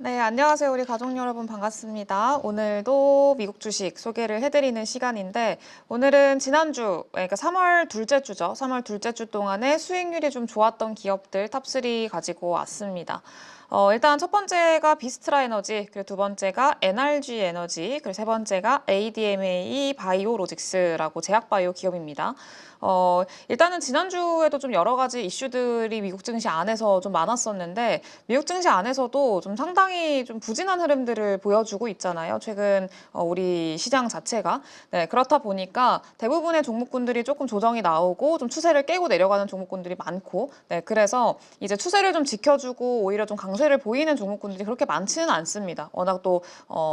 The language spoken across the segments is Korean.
네, 안녕하세요. 우리 가족 여러분 반갑습니다. 오늘도 미국 주식 소개를 해드리는 시간인데 오늘은 지난주, 그러니까 3월 둘째 주죠. 3월 둘째 주 동안에 수익률이 좀 좋았던 기업들 탑3 가지고 왔습니다. 일단 첫 번째가 비스트라 에너지, 그리고 두 번째가 NRG 에너지, 그리고 세 번째가 ADMA 바이오로직스라고 제약바이오 기업입니다. 일단은 지난주에도 좀 여러 가지 이슈들이 미국 증시 안에서 좀 많았었는데 미국 증시 안에서도 좀 상당히 좀 부진한 흐름들을 보여주고 있잖아요. 최근 우리 시장 자체가. 네, 그렇다 보니까 대부분의 종목군들이 조금 조정이 나오고 좀 추세를 깨고 내려가는 종목군들이 많고, 네, 그래서 이제 추세를 좀 지켜주고 오히려 좀 강세를 보이는 종목군들이 그렇게 많지는 않습니다. 워낙 또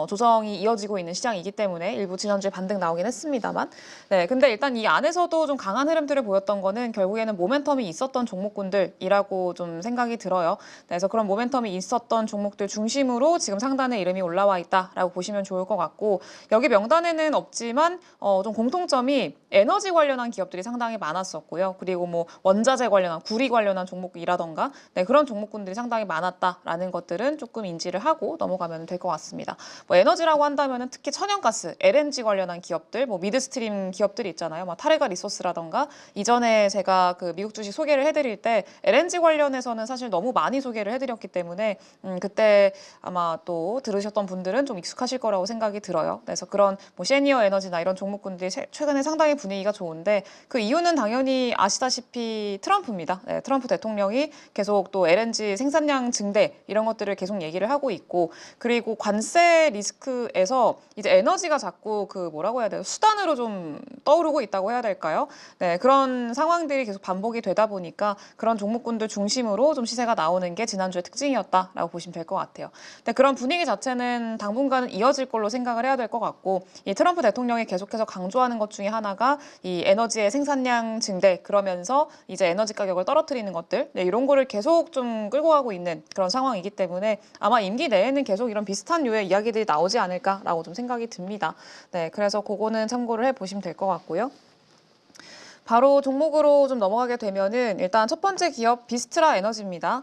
조정이 이어지고 있는 시장이기 때문에 일부 지난주에 반등 나오긴 했습니다만. 네, 근데 일단 이 안에서도 좀 강한 흐름들을 보였던 거는 결국에는 모멘텀이 있었던 종목군들이라고 좀 생각이 들어요. 그래서 그런 모멘텀이 있었던 종목들 중심으로 지금 상단에 이름이 올라와 있다라고 보시면 좋을 것 같고, 여기 명단에는 없지만 좀 공통점이 에너지 관련한 기업들이 상당히 많았었고요. 그리고 뭐 원자재 관련한, 구리 관련한 종목이라던가, 네, 그런 종목군들이 상당히 많았다라는 것들은 조금 인지를 하고 넘어가면 될 것 같습니다. 뭐 에너지라고 한다면은 특히 천연가스, LNG 관련한 기업들, 뭐 미드스트림 기업들이 있잖아요. 뭐 타레가 리소스라던가, 이전에 제가 그 미국 주식 소개를 해드릴 때 LNG 관련해서는 사실 너무 많이 소개를 해드렸기 때문에 그때 아마 또 들으셨던 분들은 좀 익숙하실 거라고 생각이 들어요. 그래서 그런 뭐 시니어 에너지나 이런 종목군들이 최근에 상당히 분위기가 좋은데 그 이유는 당연히 아시다시피 트럼프입니다. 네, 트럼프 대통령이 계속 또 LNG 생산량 증대 이런 것들을 계속 얘기를 하고 있고, 그리고 관세 리스크에서 이제 에너지가 자꾸 그 뭐라고 해야 돼요? 수단으로 좀 떠오르고 있다고 해야 될까요? 네, 그런 상황들이 계속 반복이 되다 보니까 그런 종목군들 중심으로 좀 시세가 나오는 게 지난주의 특징이었다라고 보시면 될 것 같아요. 근데 그런 분위기 자체는 당분간은 이어질 걸로 생각을 해야 될 것 같고, 이 트럼프 대통령이 계속해서 강조하는 것 중에 하나가 이 에너지의 생산량 증대, 그러면서 이제 에너지 가격을 떨어뜨리는 것들, 네, 이런 거를 계속 좀 끌고 가고 있는 그런 상황이기 때문에 아마 임기 내에는 계속 이런 비슷한 류의 이야기들이 나오지 않을까라고 좀 생각이 듭니다. 네, 그래서 그거는 참고를 해보시면 될 것 같고요. 바로 종목으로 좀 넘어가게 되면은 일단 첫 번째 기업 비스트라 에너지입니다.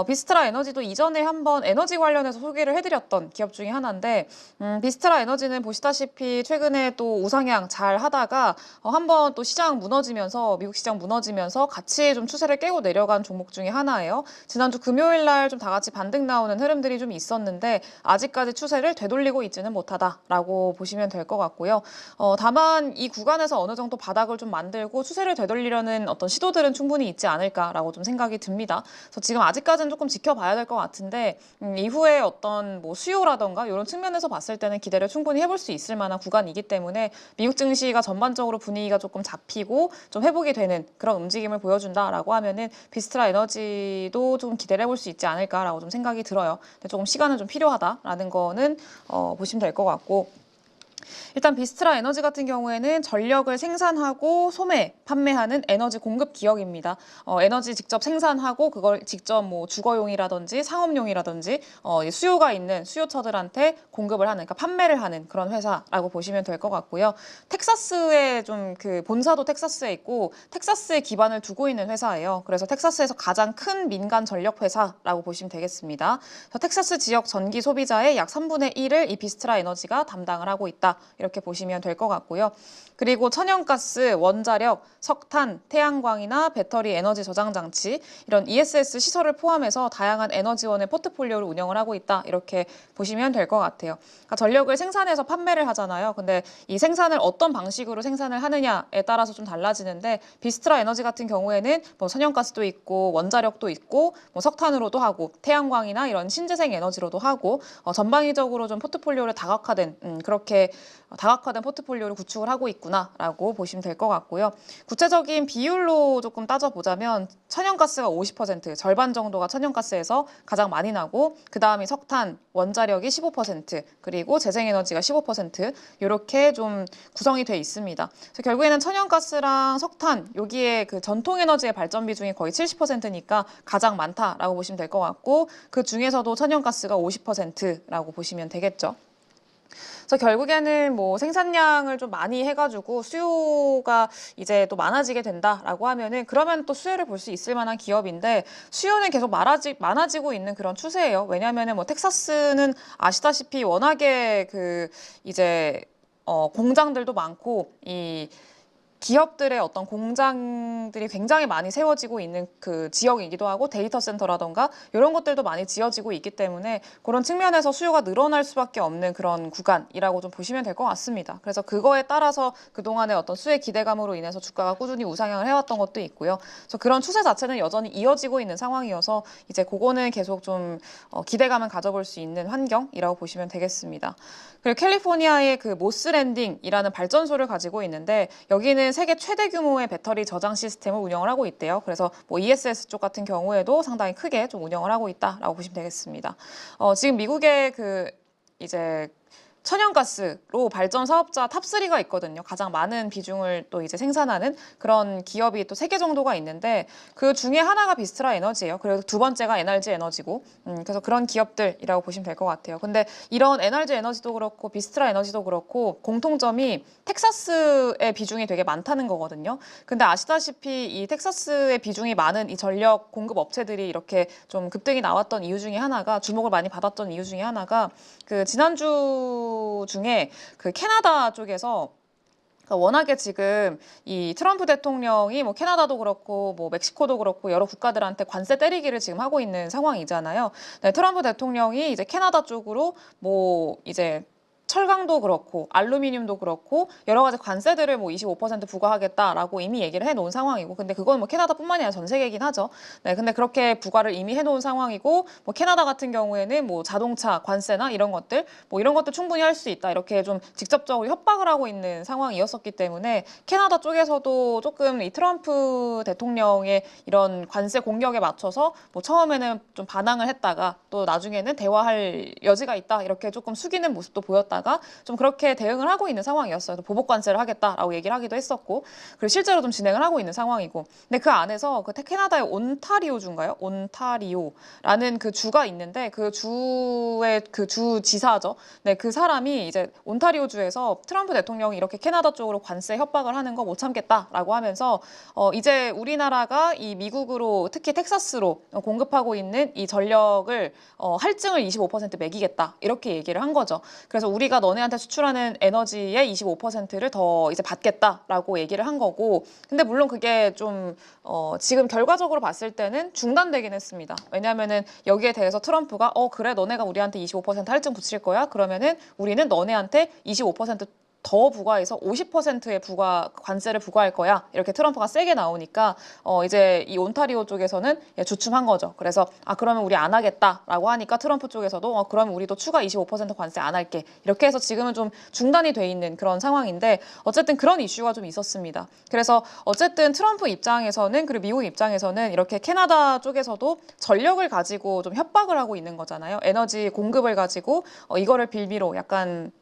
비스트라 에너지도 이전에 한번 에너지 관련해서 소개를 해드렸던 기업 중에 하나인데, 비스트라 에너지는 보시다시피 최근에 또 우상향 잘 하다가 한번 또 시장 무너지면서, 미국 시장 무너지면서 같이 좀 추세를 깨고 내려간 종목 중에 하나예요. 지난주 금요일 날 좀 다 같이 반등 나오는 흐름들이 좀 있었는데 아직까지 추세를 되돌리고 있지는 못하다라고 보시면 될 것 같고요. 다만 이 구간에서 어느 정도 바닥을 좀 만들고 추세를 되돌리려는 어떤 시도들은 충분히 있지 않을까라고 좀 생각이 듭니다. 그래서 지금 아직까지는 조금 지켜봐야 될 것 같은데 이후에 어떤 뭐 수요라던가 이런 측면에서 봤을 때는 기대를 충분히 해볼 수 있을 만한 구간이기 때문에 미국 증시가 전반적으로 분위기가 조금 잡히고 좀 회복이 되는 그런 움직임을 보여준다라고 하면은 비스트라 에너지도 좀 기대를 해볼 수 있지 않을까라고 좀 생각이 들어요. 근데 조금 시간은 좀 필요하다라는 거는 보시면 될 것 같고, 일단 비스트라 에너지 같은 경우에는 전력을 생산하고 소매, 판매하는 에너지 공급 기업입니다. 에너지 직접 생산하고 그걸 직접 뭐 주거용이라든지 상업용이라든지 수요가 있는 수요처들한테 공급을 하는, 그러니까 판매를 하는 그런 회사라고 보시면 될 것 같고요. 텍사스에 좀 그 본사도 텍사스에 있고 텍사스에 기반을 두고 있는 회사예요. 그래서 텍사스에서 가장 큰 민간 전력 회사라고 보시면 되겠습니다. 텍사스 지역 전기 소비자의 약 3분의 1을 이 비스트라 에너지가 담당을 하고 있다. 이렇게 보시면 될 것 같고요. 그리고 천연가스, 원자력, 석탄, 태양광이나 배터리 에너지 저장 장치, 이런 ESS 시설을 포함해서 다양한 에너지원의 포트폴리오를 운영을 하고 있다. 이렇게 보시면 될 것 같아요. 그러니까 전력을 생산해서 판매를 하잖아요. 근데 이 생산을 어떤 방식으로 생산을 하느냐에 따라서 좀 달라지는데, 비스트라 에너지 같은 경우에는 뭐 천연가스도 있고 원자력도 있고 뭐 석탄으로도 하고 태양광이나 이런 신재생 에너지로도 하고 전방위적으로 좀 포트폴리오를 그렇게 다각화된 포트폴리오를 구축을 하고 있구나라고 보시면 될 것 같고요. 구체적인 비율로 조금 따져보자면 천연가스가 50%, 절반 정도가 천연가스에서 가장 많이 나고, 그 다음이 석탄, 원자력이 15%, 그리고 재생에너지가 15% 이렇게 좀 구성이 돼 있습니다. 그래서 결국에는 천연가스랑 석탄, 여기에 그 전통에너지의 발전 비중이 거의 70%니까 가장 많다라고 보시면 될 것 같고, 그 중에서도 천연가스가 50%라고 보시면 되겠죠. 그래서 결국에는 뭐 생산량을 좀 많이 해가지고 수요가 이제 또 많아지게 된다라고 하면은 그러면 또 수혜를 볼 수 있을 만한 기업인데 수요는 계속 많아지고 있는 그런 추세예요. 왜냐하면은 뭐 텍사스는 아시다시피 워낙에 그 이제 공장들도 많고 이 기업들의 어떤 공장들이 굉장히 많이 세워지고 있는 그 지역이기도 하고 데이터 센터라던가 이런 것들도 많이 지어지고 있기 때문에 그런 측면에서 수요가 늘어날 수밖에 없는 그런 구간이라고 좀 보시면 될 것 같습니다. 그래서 그거에 따라서 그동안의 어떤 수혜 기대감으로 인해서 주가가 꾸준히 우상향을 해왔던 것도 있고요. 그래서 그런 추세 자체는 여전히 이어지고 있는 상황이어서 이제 그거는 계속 좀 기대감을 가져볼 수 있는 환경이라고 보시면 되겠습니다. 그리고 캘리포니아의 그 모스랜딩이라는 발전소를 가지고 있는데 여기는 세계 최대 규모의 배터리 저장 시스템을 운영을 하고 있대요. 그래서 뭐 ESS 쪽 같은 경우에도 상당히 크게 좀 운영을 하고 있다라고 보시면 되겠습니다. 지금 미국의 그 이제 천연가스로 발전 사업자 탑3가 있거든요. 가장 많은 비중을 또 이제 생산하는 그런 기업이 또 3개 정도가 있는데 그 중에 하나가 비스트라 에너지예요. 그리고 두 번째가 NRG 에너지고 그래서 그런 기업들이라고 보시면 될 것 같아요. 근데 이런 NRG 에너지도 그렇고 비스트라 에너지도 그렇고 공통점이 텍사스의 비중이 되게 많다는 거거든요. 근데 아시다시피 이 텍사스의 비중이 많은 이 전력 공급 업체들이 이렇게 좀 급등이 나왔던 이유 중에 하나가 주목을 많이 받았던 이유 중에 하나가 그 지난주 중에 그 캐나다 쪽에서 워낙에 지금 이 트럼프 대통령이 뭐 캐나다도 그렇고 뭐 멕시코도 그렇고 여러 국가들한테 관세 때리기를 지금 하고 있는 상황이잖아요. 네, 트럼프 대통령이 이제 캐나다 쪽으로 뭐 이제 철강도 그렇고 알루미늄도 그렇고 여러 가지 관세들을 뭐 25% 부과하겠다라고 이미 얘기를 해놓은 상황이고 근데 그건 뭐 캐나다뿐만이 아니라 전 세계이긴 하죠. 네, 근데 그렇게 부과를 이미 해놓은 상황이고 뭐 캐나다 같은 경우에는 뭐 자동차 관세나 이런 것들 뭐 이런 것도 충분히 할 수 있다 이렇게 좀 직접적으로 협박을 하고 있는 상황이었었기 때문에 캐나다 쪽에서도 조금 이 트럼프 대통령의 이런 관세 공격에 맞춰서 뭐 처음에는 좀 반항을 했다가 또 나중에는 대화할 여지가 있다 이렇게 조금 숙이는 모습도 보였다. 좀 그렇게 대응을 하고 있는 상황이었어요. 보복 관세를 하겠다라고 얘기를 하기도 했었고, 그리고 실제로 좀 진행을 하고 있는 상황이고. 근데 그 안에서 그 캐나다의 온타리오주인가요? 온타리오라는 그 주가 있는데 그 주의 그 주 지사죠. 네, 그 사람이 이제 온타리오주에서 트럼프 대통령이 이렇게 캐나다 쪽으로 관세 협박을 하는 거 못 참겠다라고 하면서 이제 우리나라가 이 미국으로 특히 텍사스로 공급하고 있는 이 전력을 할증을 25% 매기겠다 이렇게 얘기를 한 거죠. 그래서 우리가 너네한테 수출하는 에너지의 25%를 더 이제 받겠다라고 얘기를 한 거고 근데 물론 그게 좀 지금 결과적으로 봤을 때는 중단되긴 했습니다. 왜냐하면은 여기에 대해서 트럼프가 그래 너네가 우리한테 25% 할증 붙일 거야? 그러면은 우리는 너네한테 25%더 부과해서 50%의 관세를 부과할 거야. 이렇게 트럼프가 세게 나오니까 이제 이 온타리오 쪽에서는 주춤한 거죠. 그래서 그러면 우리 안 하겠다라고 하니까 트럼프 쪽에서도 그러면 우리도 추가 25% 관세 안 할게. 이렇게 해서 지금은 좀 중단이 돼 있는 그런 상황인데 어쨌든 그런 이슈가 좀 있었습니다. 그래서 어쨌든 트럼프 입장에서는 그리고 미국 입장에서는 이렇게 캐나다 쪽에서도 전력을 가지고 좀 협박을 하고 있는 거잖아요. 에너지 공급을 가지고 이거를 빌미로 약간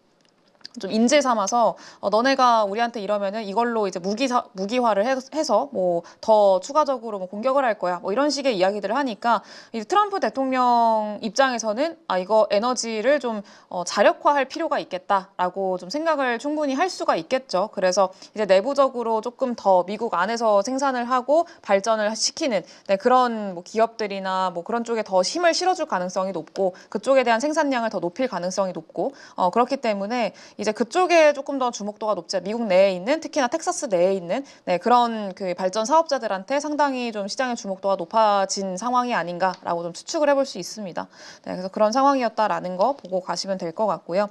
좀 인질 삼아서 너네가 우리한테 이러면은 이걸로 이제 무기화를 해서 뭐 더 추가적으로 뭐 공격을 할 거야 뭐 이런 식의 이야기들을 하니까 이제 트럼프 대통령 입장에서는 이거 에너지를 좀 자력화할 필요가 있겠다라고 좀 생각을 충분히 할 수가 있겠죠. 그래서 이제 내부적으로 조금 더 미국 안에서 생산을 하고 발전을 시키는 그런 뭐 기업들이나 뭐 그런 쪽에 더 힘을 실어줄 가능성이 높고 그쪽에 대한 생산량을 더 높일 가능성이 높고 그렇기 때문에 이제 그쪽에 조금 더 주목도가 높지 미국 내에 있는 특히나 텍사스 내에 있는 그런 그 발전 사업자들한테 상당히 좀 시장의 주목도가 높아진 상황이 아닌가라고 좀 추측을 해볼 수 있습니다. 그래서 그런 상황이었다라는 거 보고 가시면 될 것 같고요.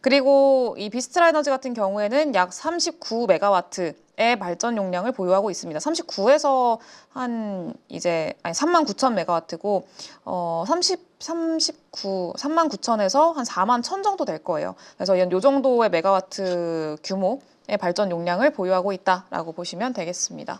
그리고 이 비스트라 에너지 같은 경우에는 약 39메가와트의 발전 용량을 보유하고 있습니다. 39에서 한 이제 39,000메가와트고 39,000에서 한 41,000 정도 될 거예요. 그래서 요 정도의 메가와트 규모의 발전 용량을 보유하고 있다라고 보시면 되겠습니다.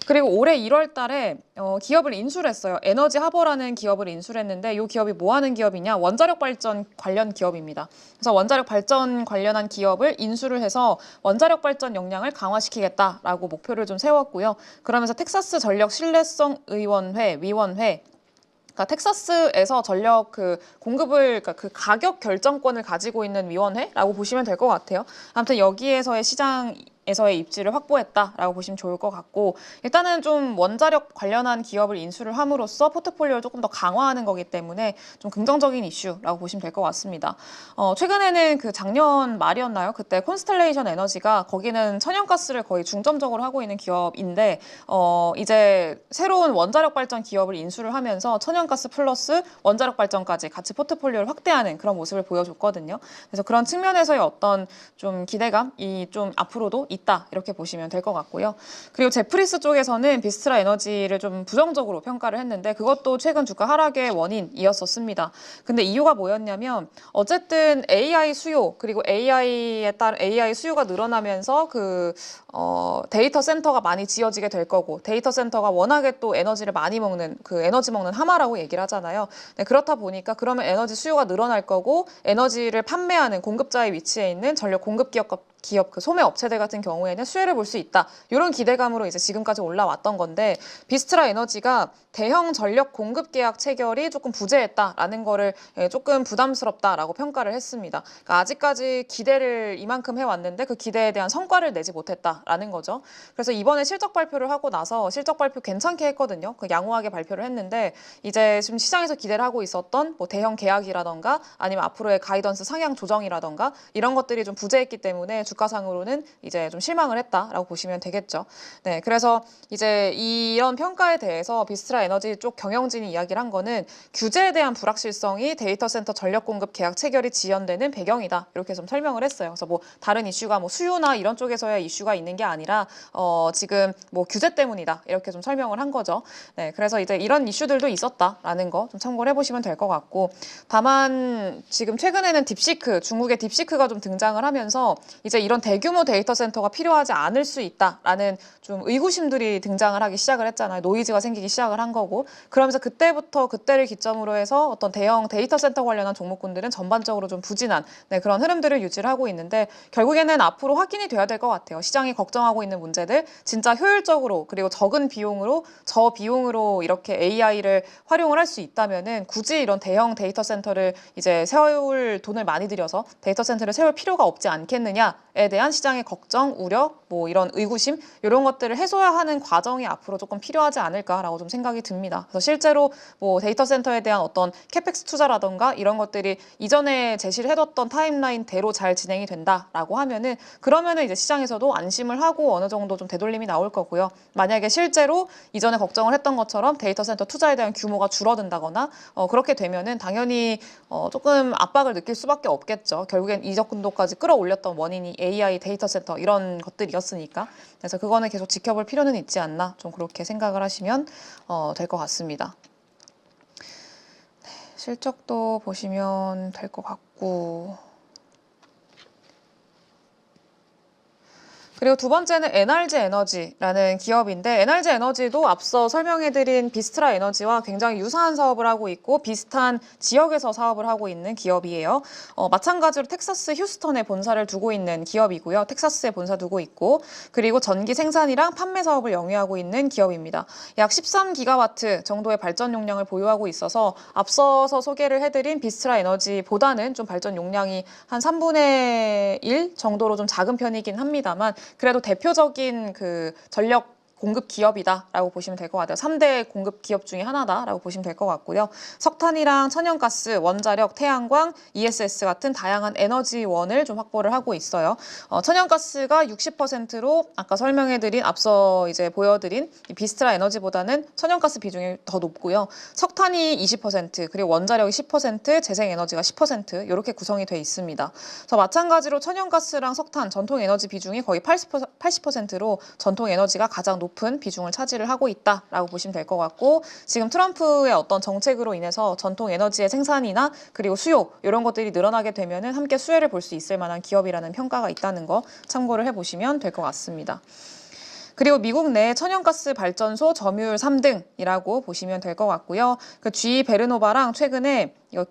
그리고 올해 1월 달에 기업을 인수를 했어요. 에너지 하버라는 기업을 인수를 했는데 이 기업이 뭐 하는 기업이냐? 원자력 발전 관련 기업입니다. 그래서 원자력 발전 관련한 기업을 인수를 해서 원자력 발전 역량을 강화시키겠다라고 목표를 좀 세웠고요. 그러면서 텍사스 전력 신뢰성 위원회 그러니까 텍사스에서 전력 그 공급을, 그러니까 그 가격 결정권을 가지고 있는 위원회라고 보시면 될 것 같아요. 아무튼 여기에서의 시장에서의 입지를 확보했다라고 보시면 좋을 것 같고, 일단은 좀 원자력 관련한 기업을 인수를 함으로써 포트폴리오를 조금 더 강화하는 거기 때문에 좀 긍정적인 이슈라고 보시면 될 것 같습니다. 최근에는 그 작년 말이었나요? 그때 콘스텔레이션 에너지가, 거기는 천연가스를 거의 중점적으로 하고 있는 기업인데 이제 새로운 원자력 발전 기업을 인수를 하면서 천연가스 플러스 원자력 발전까지 같이 포트폴리오를 확대하는 그런 모습을 보여줬거든요. 그래서 그런 측면에서의 어떤 좀 기대감이 좀 앞으로도 있다, 이렇게 보시면 될 것 같고요. 그리고 제프리스 쪽에서는 비스트라 에너지를 좀 부정적으로 평가를 했는데 그것도 최근 주가 하락의 원인이었었습니다. 근데 이유가 뭐였냐면 어쨌든 AI 수요, 그리고 AI에 따른 AI 수요가 늘어나면서 데이터 센터가 많이 지어지게 될 거고, 데이터 센터가 워낙에 또 에너지를 많이 먹는, 그 에너지 먹는 하마라고 얘기를 하잖아요. 네, 그렇다 보니까 그러면 에너지 수요가 늘어날 거고, 에너지를 판매하는 공급자의 위치에 있는 전력 공급 기업 그 소매 업체들 같은 경우에는 수혜를 볼 수 있다, 이런 기대감으로 이제 지금까지 올라왔던 건데, 비스트라 에너지가 대형 전력 공급 계약 체결이 조금 부재했다라는 거를 조금 부담스럽다라고 평가를 했습니다. 그러니까 아직까지 기대를 이만큼 해왔는데 그 기대에 대한 성과를 내지 못했다라는 거죠. 그래서 이번에 실적 발표를 하고 나서 실적 발표 괜찮게 했거든요. 그 양호하게 발표를 했는데 이제 지금 시장에서 기대를 하고 있었던 뭐 대형 계약이라던가 아니면 앞으로의 가이던스 상향 조정이라던가 이런 것들이 좀 부재했기 때문에 주가상으로는 이제 좀 실망을 했다라고 보시면 되겠죠. 네, 그래서 이제 이런 평가에 대해서 비스트라 에너지 쪽 경영진이 이야기를 한 거는 규제에 대한 불확실성이 데이터 센터 전력 공급 계약 체결이 지연되는 배경이다, 이렇게 좀 설명을 했어요. 그래서 뭐 다른 이슈가 뭐 수요나 이런 쪽에서의 이슈가 있는 게 아니라 지금 뭐 규제 때문이다, 이렇게 좀 설명을 한 거죠. 네, 그래서 이제 이런 이슈들도 있었다라는 거 좀 참고를 해보시면 될 것 같고, 다만 지금 최근에는 딥시크, 중국의 딥시크가 좀 등장을 하면서 이제 이런 대규모 데이터 센터가 필요하지 않을 수 있다라는 좀 의구심들이 등장을 하기 시작을 했잖아요. 노이즈가 생기기 시작을 한 거고, 그러면서 그때를 기점으로 해서 어떤 대형 데이터 센터 관련한 종목군들은 전반적으로 좀 부진한 그런 흐름들을 유지를 하고 있는데, 결국에는 앞으로 확인이 돼야 될 것 같아요. 시장이 걱정하고 있는 문제들 진짜 효율적으로 그리고 적은 비용으로 저비용으로 이렇게 AI를 활용을 할 수 있다면은 굳이 이런 대형 데이터 센터를 이제 세울 돈을 많이 들여서 데이터 센터를 세울 필요가 없지 않겠느냐에 대한 시장의 걱정, 우려, 뭐 이런 의구심, 이런 것들을 해소하는 과정이 앞으로 조금 필요하지 않을까라고 좀 생각이 듭니다. 그래서 실제로 뭐 데이터 센터에 대한 어떤 캐펙스 투자라던가 이런 것들이 이전에 제시를 해뒀던 타임라인대로 잘 진행이 된다라고 하면은, 그러면은 이제 시장에서도 안심을 하고 어느 정도 좀 되돌림이 나올 거고요. 만약에 실제로 이전에 걱정을 했던 것처럼 데이터 센터 투자에 대한 규모가 줄어든다거나 그렇게 되면은 당연히 조금 압박을 느낄 수밖에 없겠죠. 결국엔 이적 근도까지 끌어올렸던 원인이 AI 데이터 센터 이런 것들이었으니까. 그래서 그거는 계속 지켜볼 필요는 있지 않나, 좀 그렇게 생각을 하시면 될 것 같습니다. 네, 실적도 보시면 될 것 같고, 그리고 두 번째는 NRG 에너지라는 기업인데, NRG 에너지도 앞서 설명해드린 비스트라 에너지와 굉장히 유사한 사업을 하고 있고 비슷한 지역에서 사업을 하고 있는 기업이에요. 마찬가지로 텍사스 휴스턴에 본사를 두고 있는 기업이고요. 텍사스에 본사 두고 있고, 그리고 전기 생산이랑 판매 사업을 영위하고 있는 기업입니다. 약 13기가와트 정도의 발전 용량을 보유하고 있어서 앞서서 소개를 해드린 비스트라 에너지보다는 좀 발전 용량이 한 3분의 1 정도로 좀 작은 편이긴 합니다만, 그래도 대표적인 그 전력 공급 기업이다라고 보시면 될 것 같아요. 3대 공급 기업 중에 하나다라고 보시면 될 것 같고요. 석탄이랑 천연가스, 원자력, 태양광, ESS 같은 다양한 에너지원을 좀 확보를 하고 있어요. 천연가스가 60%로 아까 설명해드린, 앞서 이제 보여드린 비스트라 에너지보다는 천연가스 비중이 더 높고요. 석탄이 20%, 그리고 원자력이 10%, 재생에너지가 10% 이렇게 구성이 돼 있습니다. 그래서 마찬가지로 천연가스랑 석탄, 전통에너지 비중이 거의 80%로 전통에너지가 가장 높은 비중을 차지를 하고 있다라고 보시면 될 것 같고, 지금 트럼프의 어떤 정책으로 인해서 전통 에너지의 생산이나 그리고 수요 이런 것들이 늘어나게 되면은 함께 수혜를 볼 수 있을 만한 기업이라는 평가가 있다는 거 참고를 해보시면 될 것 같습니다. 그리고 미국 내 천연가스 발전소 점유율 3등이라고 보시면 될 것 같고요. 그 GE 베르노바랑 최근에 이거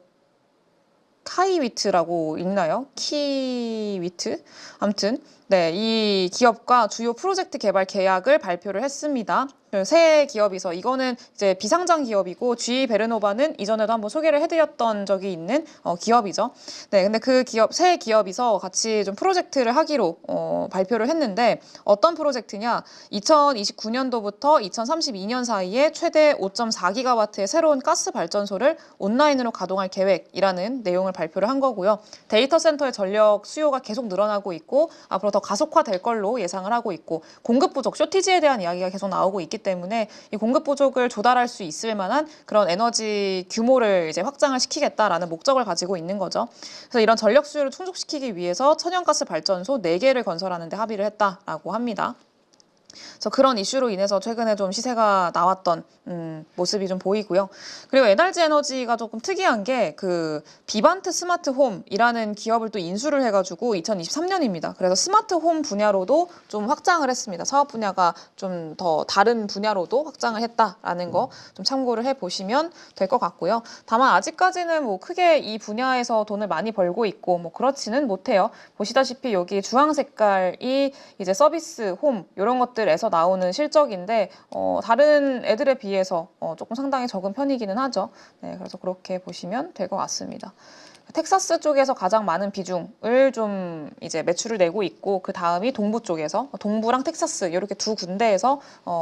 카이위트라고 읽나요? 키위트? 아무튼 네, 이 기업과 주요 프로젝트 개발 계약을 발표를 했습니다. 새 기업이서 이거는 이제 비상장 기업이고 GE 베르노바는 이전에도 한번 소개를 해드렸던 적이 있는 기업이죠. 네, 근데 그 기업 새 기업이서 같이 좀 프로젝트를 하기로 발표를 했는데 어떤 프로젝트냐? 2029년도부터 2032년 사이에 최대 5.4기가와트의 새로운 가스 발전소를 온라인으로 가동할 계획이라는 내용을 발표를 한 거고요. 데이터 센터의 전력 수요가 계속 늘어나고 있고 앞으로 더 가속화될 걸로 예상을 하고 있고 공급 부족, 쇼티지에 대한 이야기가 계속 나오고 있기 때문에 이 공급 부족을 조달할 수 있을 만한 그런 에너지 규모를 이제 확장을 시키겠다라는 목적을 가지고 있는 거죠. 그래서 이런 전력 수요를 충족시키기 위해서 천연가스 발전소 4개를 건설하는 데 합의를 했다라고 합니다. 그래서 그런 이슈로 인해서 최근에 좀 시세가 나왔던 모습이 좀 보이고요. 그리고 NRG 에너지가 조금 특이한 게 그 비반트 스마트홈이라는 기업을 또 인수를 해가지고 2023년입니다. 그래서 스마트홈 분야로도 좀 확장을 했습니다. 사업 분야가 좀 더 다른 분야로도 확장을 했다라는 거 좀 참고를 해보시면 될 것 같고요. 다만 아직까지는 뭐 크게 이 분야에서 돈을 많이 벌고 있고 뭐 그렇지는 못해요. 보시다시피 여기 주황 색깔이 이제 서비스, 홈 이런 것들에서 나오는 실적인데 다른 애들에 비해서 조금 상당히 적은 편이기는 하죠. 네, 그래서 그렇게 보시면 될 것 같습니다. 텍사스 쪽에서 가장 많은 비중을 좀 이제 매출을 내고 있고 그 다음이 동부 쪽에서 동부랑 텍사스 이렇게 두 군데에서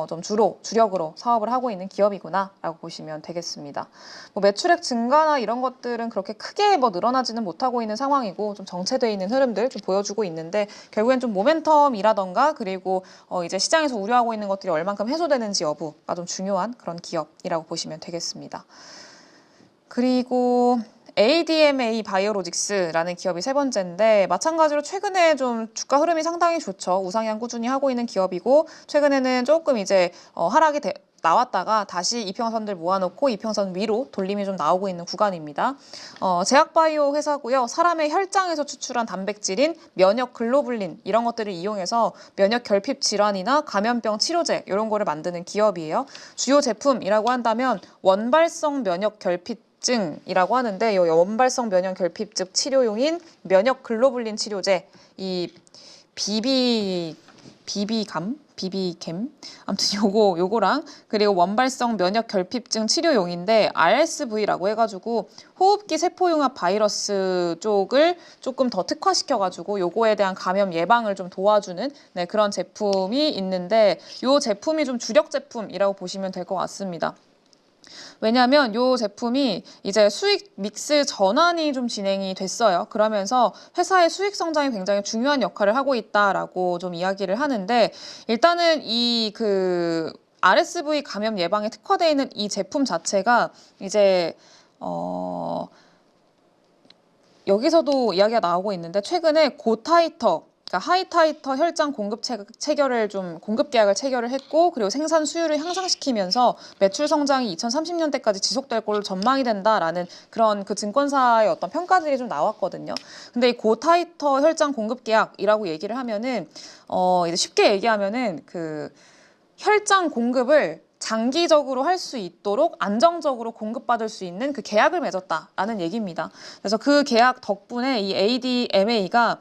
좀 주력으로 사업을 하고 있는 기업이구나라고 보시면 되겠습니다. 뭐 매출액 증가나 이런 것들은 그렇게 크게 뭐 늘어나지는 못하고 있는 상황이고 좀 정체되어 있는 흐름들 좀 보여주고 있는데 결국엔 좀 모멘텀이라던가 그리고 이제 시장에서 우려하고 있는 것들이 얼만큼 해소되는지 여부가 좀 중요한 그런 기업이라고 보시면 되겠습니다. 그리고 ADMA 바이오로직스라는 기업이 세 번째인데 마찬가지로 최근에 좀 주가 흐름이 상당히 좋죠. 우상향 꾸준히 하고 있는 기업이고 최근에는 조금 이제 하락이 나왔다가 다시 이평선들 모아놓고 이평선 위로 돌림이 좀 나오고 있는 구간입니다. 제약바이오 회사고요. 사람의 혈장에서 추출한 단백질인 면역 글로불린 이런 것들을 이용해서 면역 결핍 질환이나 감염병 치료제 이런 거를 만드는 기업이에요. 주요 제품이라고 한다면 원발성 면역 결핍 증이라고 하는데 이 원발성 면역 결핍증 치료용인 면역 글로불린 치료제 이 비비캠 아무튼 요거랑 그리고 원발성 면역 결핍증 치료용인데 RSV라고 해가지고 호흡기 세포융합 바이러스 쪽을 조금 더 특화시켜가지고 요거에 대한 감염 예방을 좀 도와주는 그런 제품이 있는데 요 제품이 좀 주력 제품이라고 보시면 될 것 같습니다. 왜냐하면 이 제품이 이제 수익 믹스 전환이 좀 진행이 됐어요. 그러면서 회사의 수익 성장이 굉장히 중요한 역할을 하고 있다라고 좀 이야기를 하는데 일단은 이 RSV 감염 예방에 특화되어 있는 이 제품 자체가 이제 여기서도 이야기가 나오고 있는데 최근에 고타이터 그러니까 하이타이터 혈장 공급 공급 계약을 체결을 했고 그리고 생산 수율을 향상시키면서 매출 성장이 2030년대까지 지속될 걸로 전망이 된다라는 그런 그 증권사의 어떤 평가들이 좀 나왔거든요. 근데 이 고타이터 혈장 공급 계약이라고 얘기를 하면은 이제 쉽게 얘기하면은 그 혈장 공급을 장기적으로 할 수 있도록 안정적으로 공급받을 수 있는 그 계약을 맺었다라는 얘기입니다. 그래서 그 계약 덕분에 이 ADMA가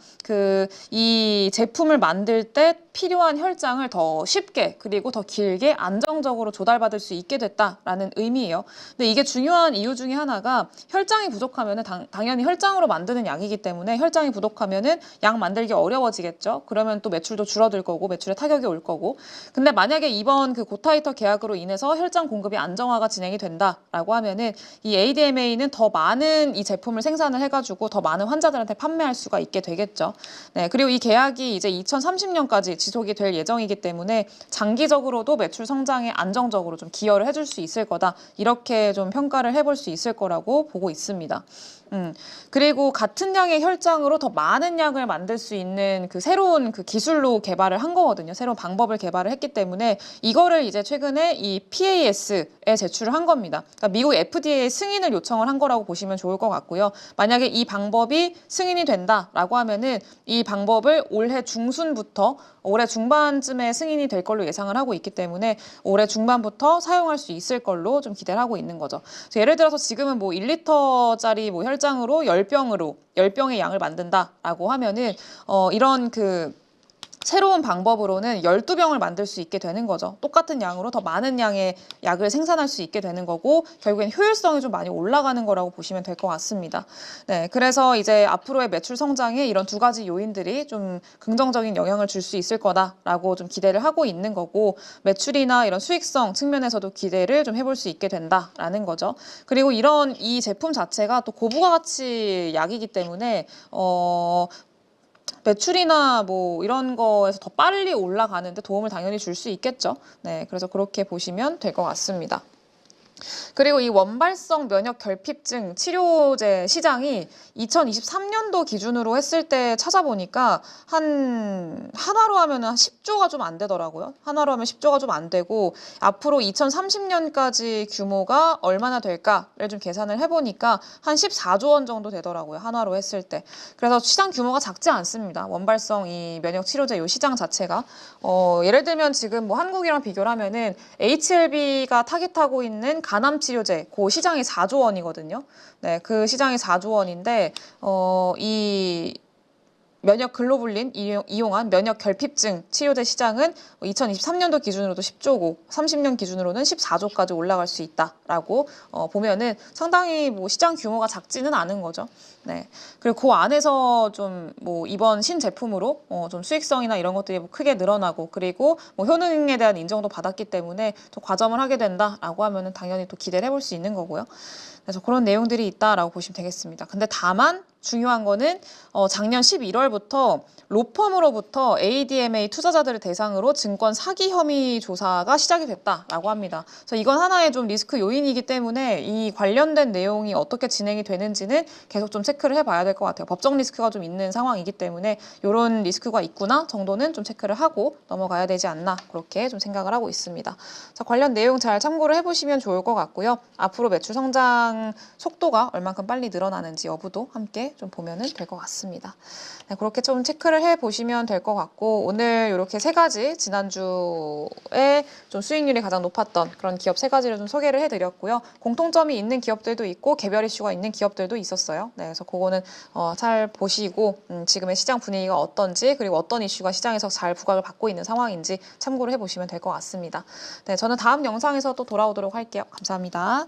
이 제품을 만들 때 필요한 혈장을 더 쉽게 그리고 더 길게 안정적으로 조달받을 수 있게 됐다라는 의미예요. 근데 이게 중요한 이유 중에 하나가 혈장이 부족하면은 당연히 혈장으로 만드는 약이기 때문에 혈장이 부족하면은 약 만들기 어려워지겠죠. 그러면 또 매출도 줄어들 거고 매출에 타격이 올 거고. 근데 만약에 이번 그 고타이터 계약으로 인해서 혈장 공급이 안정화가 진행이 된다라고 하면은 이 ADMA는 더 많은 이 제품을 생산을 해가지고 더 많은 환자들한테 판매할 수가 있게 되겠죠. 네, 그리고 이 계약이 이제 2030년까지 지속이 될 예정이기 때문에 장기적으로도 매출 성장에 안정적으로 좀 기여를 해줄 수 있을 거다. 이렇게 좀 평가를 해볼 수 있을 거라고 보고 있습니다. 그리고 같은 양의 혈장으로 더 많은 양을 만들 수 있는 그 새로운 그 기술로 개발을 한 거거든요. 새로운 방법을 개발을 했기 때문에 이거를 이제 최근에 이 PAS에 제출을 한 겁니다. 그러니까 미국 FDA 승인을 요청을 한 거라고 보시면 좋을 것 같고요. 만약에 이 방법이 승인이 된다라고 하면은 이 방법을 올해 중순부터 올해 중반쯤에 승인이 될 걸로 예상을 하고 있기 때문에 올해 중반부터 사용할 수 있을 걸로 좀 기대를 하고 있는 거죠. 그래서 예를 들어서 지금은 뭐 1리터짜리 뭐 혈장으로 10병의 양을 만든다라고 하면은 이런 새로운 방법으로는 12병을 만들 수 있게 되는 거죠. 똑같은 양으로 더 많은 양의 약을 생산할 수 있게 되는 거고 결국엔 효율성이 좀 많이 올라가는 거라고 보시면 될 것 같습니다. 네, 그래서 이제 앞으로의 매출 성장에 이런 두 가지 요인들이 좀 긍정적인 영향을 줄 수 있을 거다라고 좀 기대를 하고 있는 거고 매출이나 이런 수익성 측면에서도 기대를 좀 해볼 수 있게 된다라는 거죠. 그리고 이 제품 자체가 또 고부가가치 약이기 때문에 매출이나 뭐 이런 거에서 더 빨리 올라가는데 도움을 당연히 줄 수 있겠죠. 네, 그래서 그렇게 보시면 될 것 같습니다. 그리고 이 원발성 면역 결핍증 치료제 시장이 2023년도 기준으로 했을 때 찾아보니까 한화로 하면 한 10조가 좀 안 되더라고요. 한화로 하면 10조가 좀 안 되고 앞으로 2030년까지 규모가 얼마나 될까를 좀 계산을 해보니까 한 14조 원 정도 되더라고요. 한화로 했을 때. 그래서 시장 규모가 작지 않습니다. 원발성 이 면역 치료제 요 시장 자체가. 예를 들면 지금 뭐 한국이랑 비교를 하면은 HLB가 타깃하고 있는 간암 치료제, 그 시장이 4조 원이거든요. 네, 그 시장이 4조 원인데, 이 면역 글로불린 이용한 면역 결핍증 치료제 시장은 2023년도 기준으로도 10조고 30년 기준으로는 14조까지 올라갈 수 있다라고 보면은 상당히 뭐 시장 규모가 작지는 않은 거죠. 네. 그리고 그 안에서 좀 뭐 이번 신제품으로 좀 수익성이나 이런 것들이 뭐 크게 늘어나고 그리고 뭐 효능에 대한 인정도 받았기 때문에 좀 과점을 하게 된다라고 하면은 당연히 또 기대를 해볼 수 있는 거고요. 그래서 그런 내용들이 있다라고 보시면 되겠습니다. 근데 다만 중요한 거는 작년 11월부터 로펌으로부터 ADMA 투자자들을 대상으로 증권 사기 혐의 조사가 시작이 됐다라고 합니다. 그래서 이건 하나의 좀 리스크 요인이기 때문에 이 관련된 내용이 어떻게 진행이 되는지는 계속 좀 체크를 해봐야 될 것 같아요. 법적 리스크가 좀 있는 상황이기 때문에 이런 리스크가 있구나 정도는 좀 체크를 하고 넘어가야 되지 않나 그렇게 좀 생각을 하고 있습니다. 자, 관련 내용 잘 참고를 해보시면 좋을 것 같고요. 앞으로 매출 성장 속도가 얼만큼 빨리 늘어나는지 여부도 함께 좀 보면은 될 것 같습니다. 네, 그렇게 좀 체크를 해보시면 될 것 같고 오늘 이렇게 세 가지 지난주에 좀 수익률이 가장 높았던 그런 기업 세 가지를 좀 소개를 해드렸고요. 공통점이 있는 기업들도 있고 개별 이슈가 있는 기업들도 있었어요. 네, 그래서 그거는 잘 보시고 지금의 시장 분위기가 어떤지 그리고 어떤 이슈가 시장에서 잘 부각을 받고 있는 상황인지 참고를 해보시면 될 것 같습니다. 네, 저는 다음 영상에서 또 돌아오도록 할게요. 감사합니다.